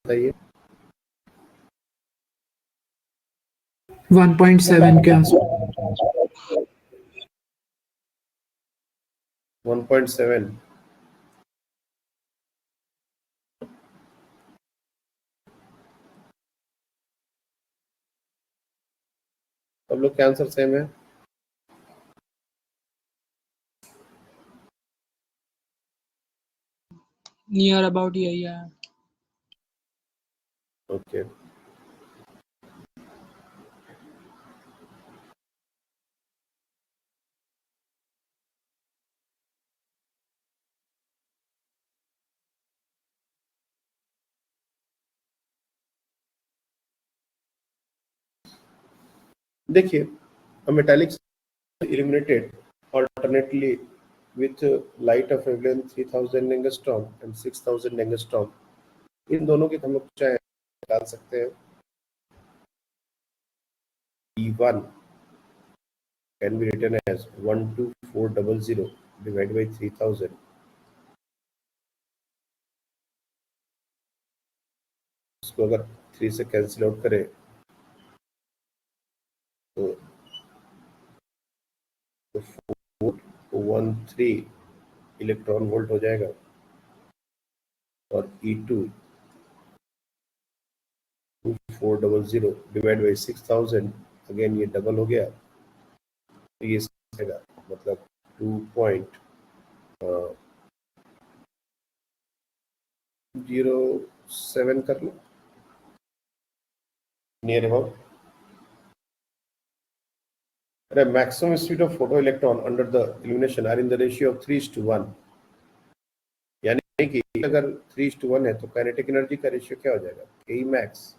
बताइए। 1.7 के आसपास। 1.7। सब लोग के answer same है। Near about यही है। Okay, देखिए, a metallic illuminated alternately with light of wavelength 3000 angstrom and 6000 angstrom, इन दोनों की हम लोग चाहे निकाल सकते हैं। E1 can be written as 12400 divided by 3000। इसको अगर 3 से कैंसिल आउट करें तो 413 इलेक्ट्रॉन वोल्ट हो जाएगा, और E2 2400 डिवाइड बाई 6000, अगेन ये डबल हो गया, तो ये मतलब 2.07 कर लो, नियर अबाउट। अरे maximum speed of photo electron under the illumination are in the ratio of 3:1, यानी कि अगर 3:1 है तो काइनेटिक एनर्जी का रेशियो क्या हो जाएगा, K max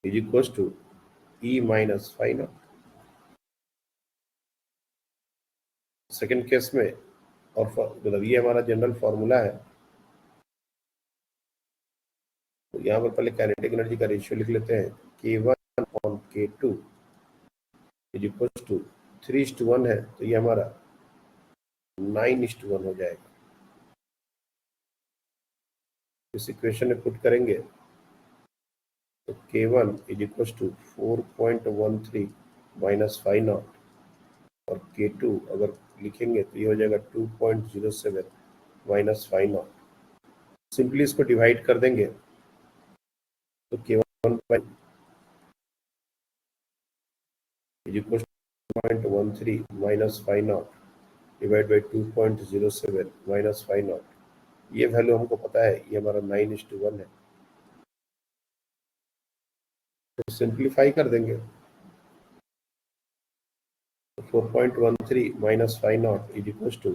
is equals to e minus five naught. Second case में, और मतलब ये हमारा जनरल फॉर्मूला है, तो यहाँ पर पहले काइनेटिक एनर्जी का रेशियो लिख लेते हैं, K1 upon K2 is equals to 3:1 है, तो ये हमारा 9:1 हो जाएगा। इस इक्वेशन में पुट करेंगे तो K1 is equals to 4.13 minus 5 naught, और K2 अगर लिखेंगे तो ये हो जाएगा 2.07 माइनस 5 नॉट। सिंपली इसको डिवाइड कर देंगे तो K1 is equals to 0.13 minus 5 naught divide by 2.07 minus 5 naught, ये वैल्यू हमको पता है, ये हमारा 9:1 है। तो सिंप्लीफाई कर देंगे तो 4.13 minus 5 naught is equal to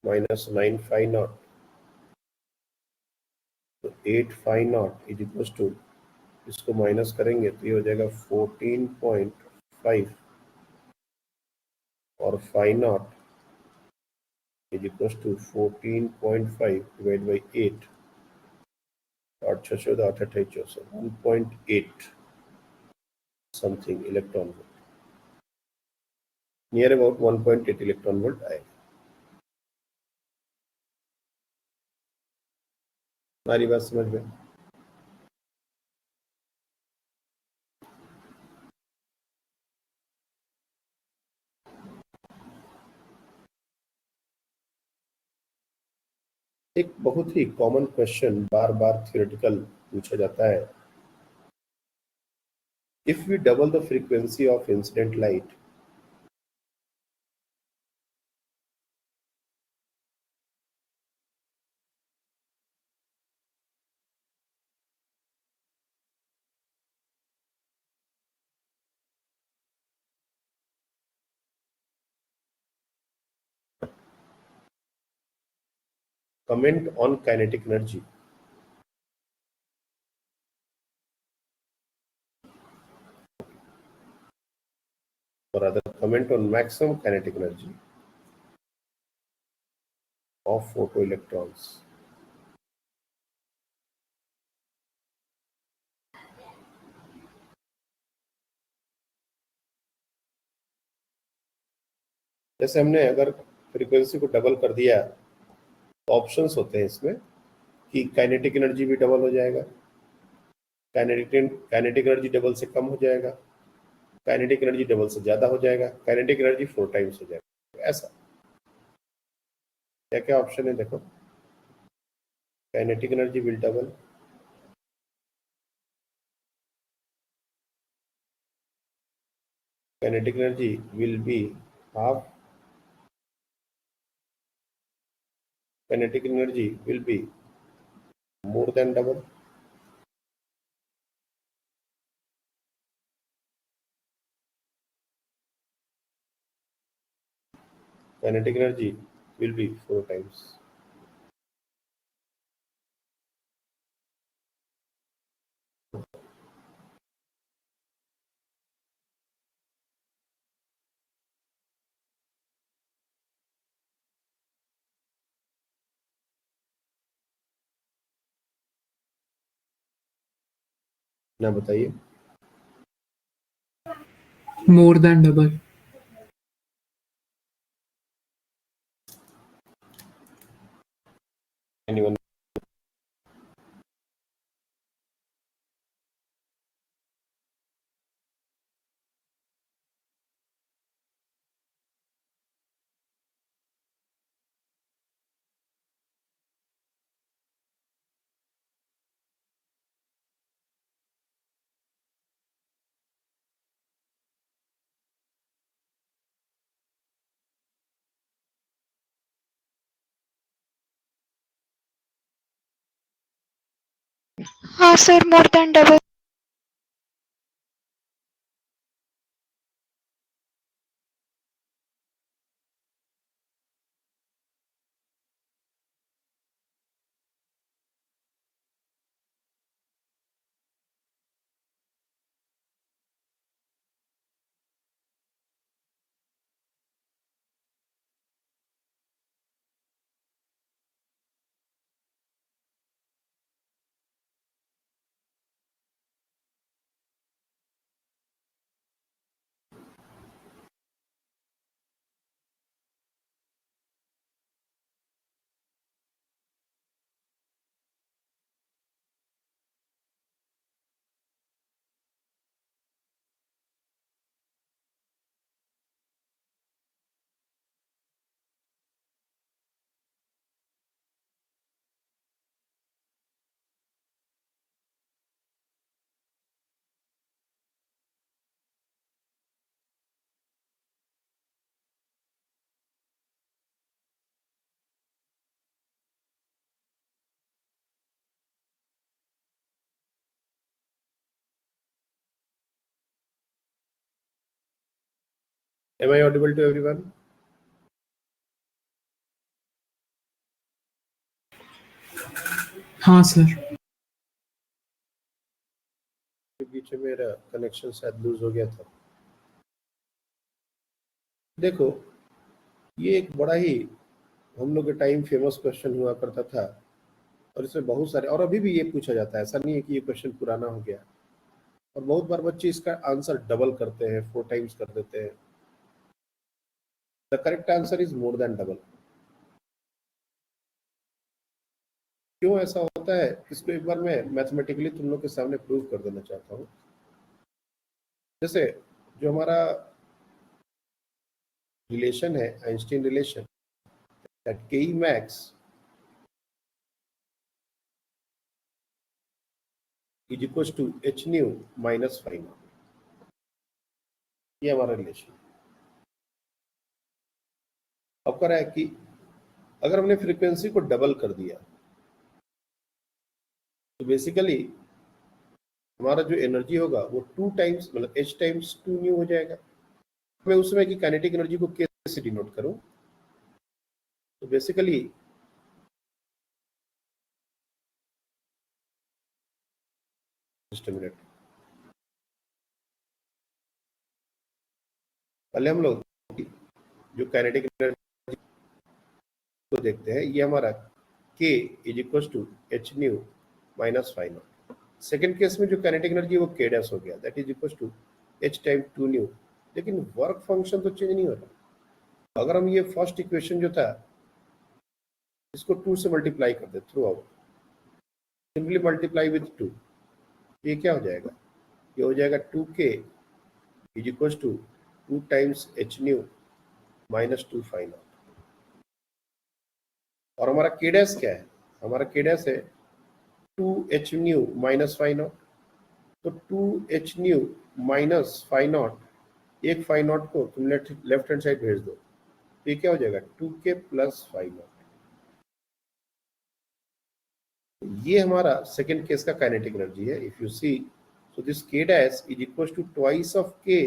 minus 9 5 naught, तो 8 5 नॉट इज इक्वल टू, इसको माइनस करेंगे तो ये हो जाएगा 14.5, और 5 naught is equal to 14.5 divide by 8, 8 6 14 8 28 64, 1.8 something electron volt, near about 1.8 electron volt आएगा। हमारी बात समझ में? एक बहुत ही कॉमन क्वेश्चन बार बार थियोरेटिकल पूछा जाता है, if we double the frequency of incident light, comment on kinetic energy। or rather comment on maximum kinetic energy of photoelectrons। जैसे हमने अगर फ्रीक्वेंसी को डबल कर दिया तो ऑप्शंस होते हैं इसमें कि काइनेटिक एनर्जी भी डबल हो जाएगा, काइनेटिक एनर्जी डबल से कम हो जाएगा, काइनेटिक एनर्जी डबल से ज्यादा हो जाएगा, काइनेटिक एनर्जी 4 टाइम्स हो जाएगा। ऐसा क्या क्या ऑप्शन है देखो, kinetic energy will double, kinetic energy will be half, kinetic energy will be more than double, kinetic energy will be 4 times. ना बताइए। More than double. Anyone? हाँ sir, more than double. Am I audible to everyone? हाँ sir. बीच में मेरा connection शायद loose हो गया था। देखो, ये एक बड़ा ही हम लोग के टाइम फेमस क्वेश्चन हुआ करता था और इसमें बहुत सारे, और अभी भी ये पूछा जाता है, ऐसा नहीं है कि ये क्वेश्चन पुराना हो गया। और बहुत बार बच्चे इसका आंसर डबल करते हैं, 4 टाइम्स कर देते हैं। The correct answer is more than double. क्यों ऐसा होता है इसको एक बार मैं मैथमेटिकली तुम लोग के सामने प्रूव कर देना चाहता हूँ। जैसे जो हमारा रिलेशन है, Einstein relation, that K max is equal to h nu minus 5। ये हमारा रिलेशन। अब कर रहा है कि अगर हमने फ्रीक्वेंसी को डबल कर दिया तो बेसिकली हमारा जो एनर्जी होगा वो 2 टाइम्स, मतलब h टाइम्स 2 न्यू हो जाएगा। मैं उस समय की काइनेटिक एनर्जी को कैसे डिनोट करूं? तो बेसिकली जस्ट अ मिनट, पहले हम लोग जो काइनेटिक एनर्जी को देखते हैं, ये हमारा k is equal to h nu minus 5। Second case में जो काइनेटिक एनर्जी वो k डैश हो गया, that is equal to h time 2 nu. लेकिन वर्क फंक्शन तो चेंज नहीं हो रहा। अगर हम ये फर्स्ट इक्वेशन जो था इसको 2 से मल्टीप्लाई कर दे throughout, simply multiply with 2, ये क्या हो जाएगा? ये हो जाएगा 2k is equal to 2 times h nu minus 2 phi not. और हमारा k डैश क्या है? हमारा k डैश है 2h new minus five not. तो 2h new minus five not, एक फाइव नॉट को तुम लेफ्ट हैंड साइड भेज दो, तो ये क्या हो जाएगा? 2k plus five naught. ये हमारा सेकेंड केस का काइनेटिक एनर्जी है। If you see, so this k dash is equal to twice of k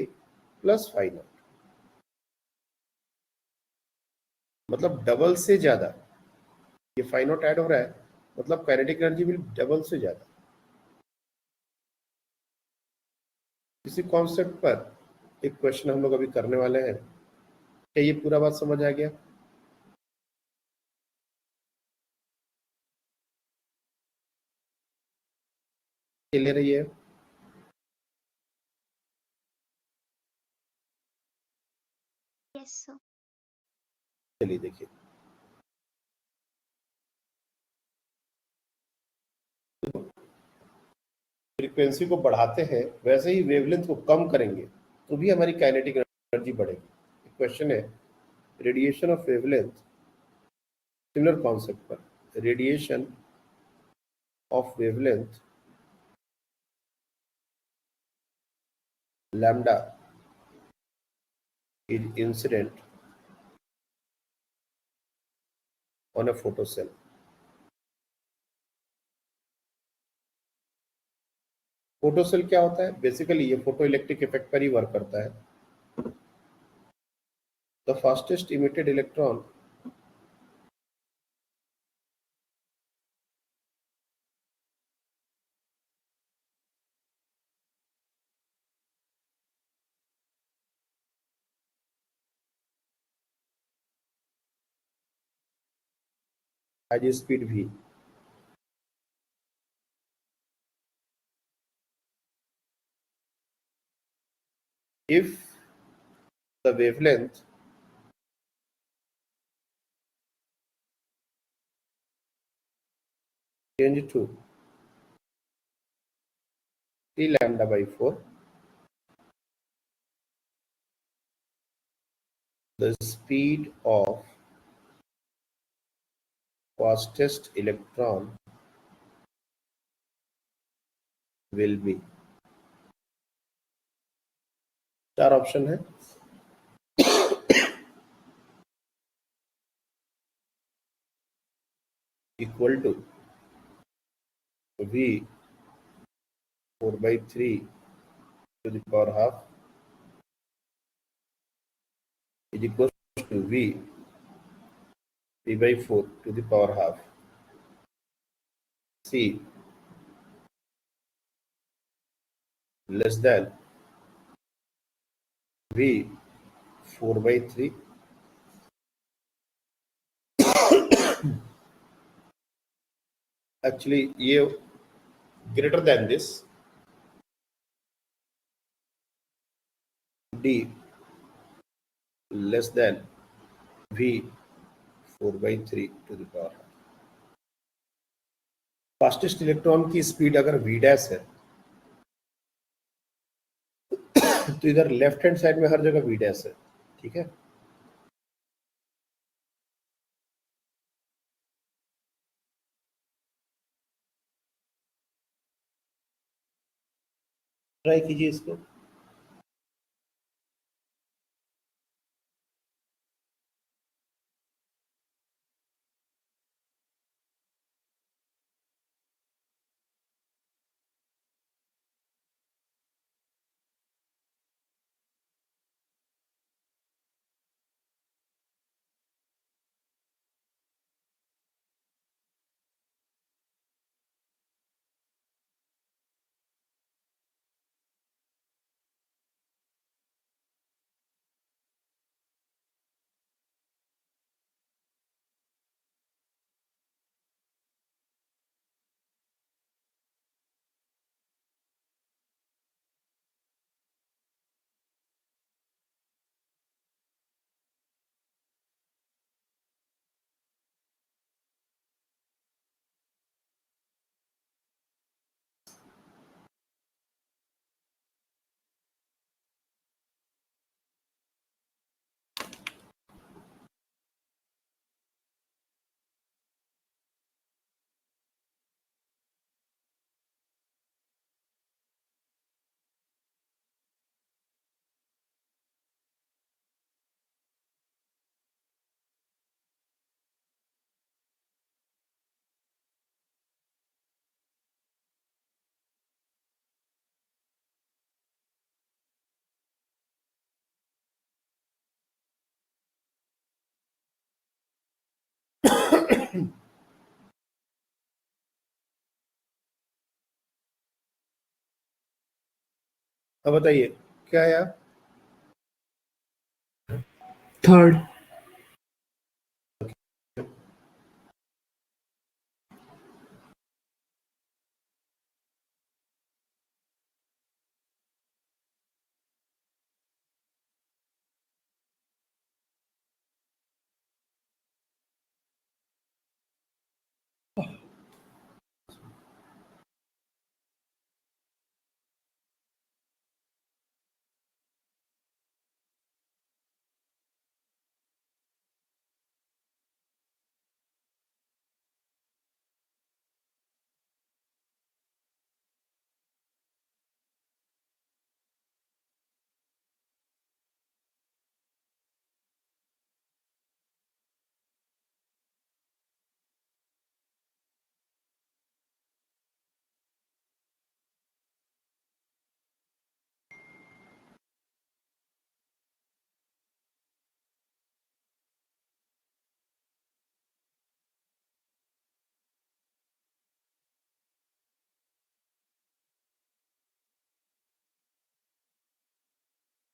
plus five naught, मतलब डबल से ज्यादा। ये फाइव नॉट ऐड हो रहा है, मतलब काइनेटिक एनर्जी विल डबल से ज्यादा। इसी कॉन्सेप्ट पर एक क्वेश्चन हम लोग अभी करने वाले हैं। क्या ये पूरा बात समझ आ गया? ले रही है? Yes, sir. चलिए देखिए, फ्रीक्वेंसी को बढ़ाते हैं वैसे ही वेवलेंथ को कम करेंगे तो भी हमारी काइनेटिक एनर्जी बढ़ेगी। क्वेश्चन है radiation of wavelength, similar concept पर, radiation of wavelength lambda is incident on a photocell. Photocell क्या होता है? बेसिकली ये फोटो इलेक्ट्रिक इफेक्ट पर ही वर्क करता है। The fastest emitted electron has speed v. If the wavelength change to t lambda by 4, the speed of fastest electron will be, चार option है। Equal to v 4/3 to the power half is equal to v 3/4 to the power half, c less than v 4/3, actually ये greater than this, d less than v 4/3 to the power half। Fastest electron की speed अगर v dash है तो इधर left hand side में हर जगह v dash है, ठीक है। ट्राई कीजिए इसको। अब बताइए क्या आया? थर्ड।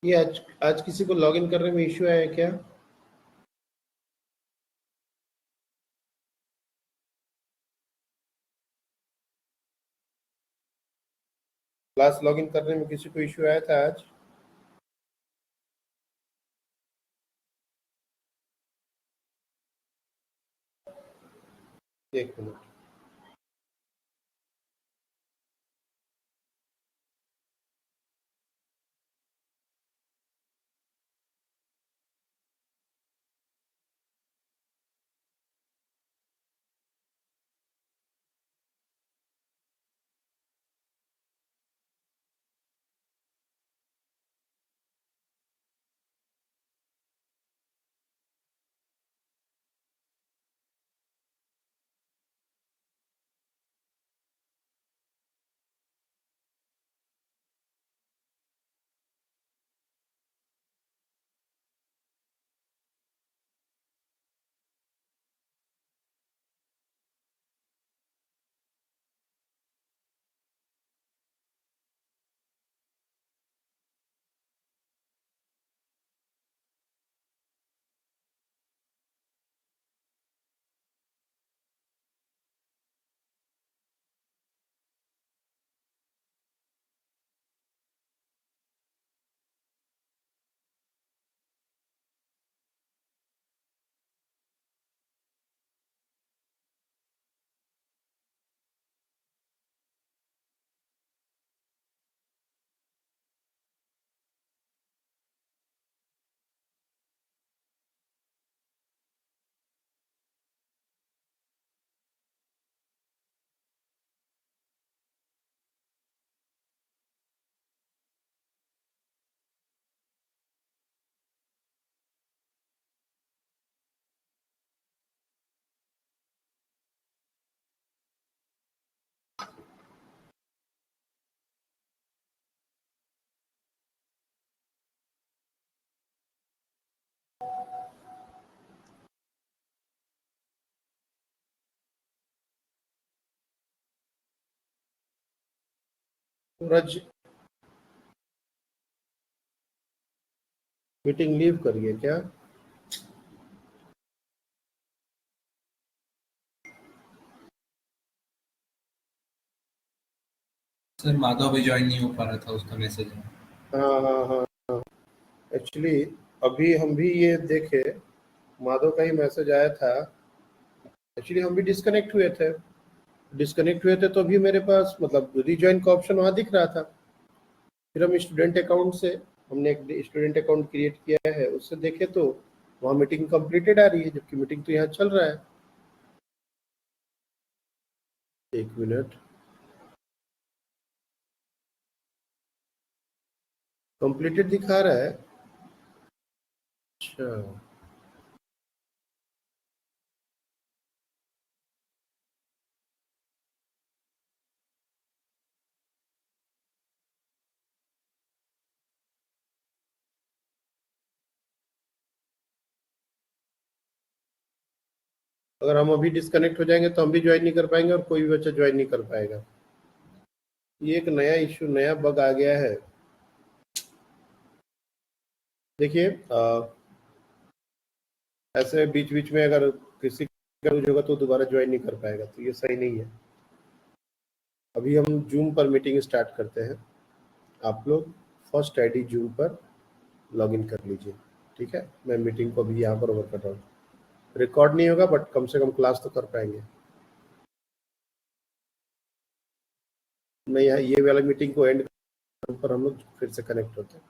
ये आज आज किसी को लॉगिन करने में इश्यू आया है क्या? क्लास लॉगिन करने में किसी को इश्यू आया था आज? एक मिनट। सूरज मीटिंग लीव करिए क्या? सर माधव भी ज्वाइन नहीं हो पा रहा था, उसका मैसेज है। हाँ हाँ हाँ, एक्चुअली अभी हम भी ये देखे, माधव का ही मैसेज आया था। एक्चुअली हम भी डिस्कनेक्ट हुए थे तो भी मेरे पास मतलब रिज्वाइन का ऑप्शन वहाँ दिख रहा था। फिर हम स्टूडेंट अकाउंट से, हमने एक स्टूडेंट अकाउंट क्रिएट किया है, उससे देखे तो वहाँ मीटिंग कंप्लीटेड आ रही है, जबकि मीटिंग तो यहाँ चल रहा है। एक मिनट, कंप्लीटेड दिखा रहा है। अच्छा, अगर हम अभी डिस्कनेक्ट हो जाएंगे तो हम भी ज्वाइन नहीं कर पाएंगे और कोई भी बच्चा ज्वाइन नहीं कर पाएगा। ये एक नया इश्यू, नया बग आ गया है। देखिए ऐसे बीच बीच में अगर किसी का कुछ होगा तो दोबारा ज्वाइन नहीं कर पाएगा, तो ये सही नहीं है। अभी हम जूम पर मीटिंग स्टार्ट करते हैं। आप लोग फर्स्ट आईडी जूम पर लॉगिन कर लीजिए, ठीक है। मैं मीटिंग को अभी यहाँ पर ओवर कर रहा हूँ। रिकॉर्ड नहीं होगा बट कम से कम क्लास तो कर पाएंगे। मैं यहाँ ये वाला मीटिंग को एंड पर हम लोग फिर से कनेक्ट होते हैं।